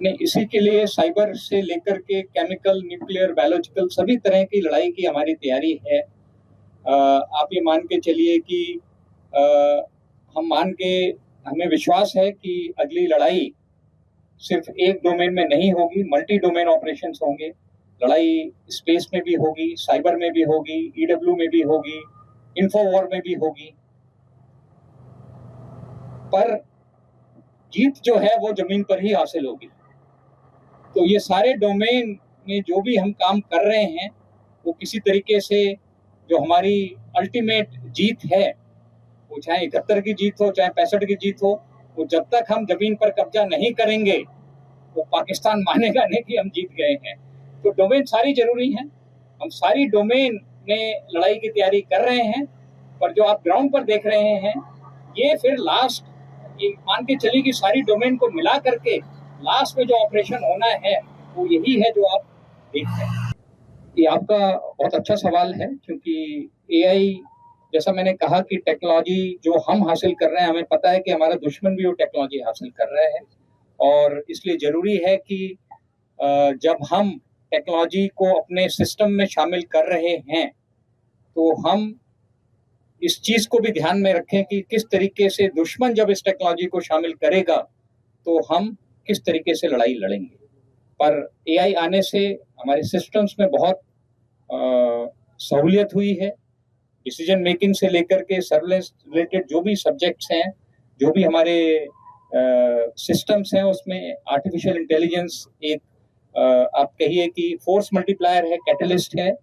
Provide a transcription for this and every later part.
नहीं, इसी के लिए साइबर से लेकर के केमिकल, न्यूक्लियर, बायोलॉजिकल सभी तरह की लड़ाई की हमारी तैयारी है। आप ये मान के चलिए कि हमें विश्वास है कि अगली लड़ाई सिर्फ एक डोमेन में नहीं होगी, मल्टी डोमेन ऑपरेशंस होंगे। लड़ाई स्पेस में भी होगी, साइबर में भी होगी, ईडब्ल्यू में भी होगी, इन्फोवॉर में भी होगी। पर जीत जो है वो जमीन पर ही हासिल होगी। तो ये सारे डोमेन में जो भी हम काम कर रहे हैं वो किसी तरीके से जो हमारी अल्टीमेट जीत है, वो चाहे 71 की जीत हो, चाहे 65 की जीत हो, वो जब तक हम जमीन पर कब्जा नहीं करेंगे वो पाकिस्तान मानेगा नहीं कि हम जीत गए हैं। तो डोमेन सारी जरूरी हैं, हम सारी डोमेन में लड़ाई की तैयारी कर रहे हैं। पर जो आप ग्राउंड पर देख रहे हैं ये फिर लास्ट, ये मान के चलिए कि सारी डोमेन को मिला करके लास्ट में जो ऑपरेशन होना है वो यही है जो आप देख रहे हैं। ये आपका बहुत अच्छा सवाल है, क्योंकि एआई, जैसा मैंने कहा कि टेक्नोलॉजी जो हम हासिल कर रहे हैं, हमें पता है कि हमारा दुश्मन भी वो टेक्नोलॉजी हासिल कर रहा है। और इसलिए जरूरी है कि जब हम टेक्नोलॉजी को अपने सिस्टम में शामिल कर रहे हैं तो हम इस चीज को भी ध्यान में रखें कि किस तरीके से दुश्मन जब इस टेक्नोलॉजी को शामिल करेगा तो हम किस तरीके से लड़ाई लड़ेंगे। पर एआई आने से हमारे सिस्टम्स में बहुत सहूलियत हुई है। डिसीजन मेकिंग से लेकर के सर्विलेंस रिलेटेड जो भी सब्जेक्ट्स हैं, जो भी हमारे सिस्टम्स हैं, उसमें आर्टिफिशियल इंटेलिजेंस एक आप कहिए कि फोर्स मल्टीप्लायर है, कैटलिस्ट है।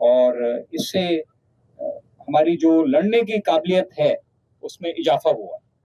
और इससे हमारी जो लड़ने की काबिलियत है उसमें इजाफा हुआ।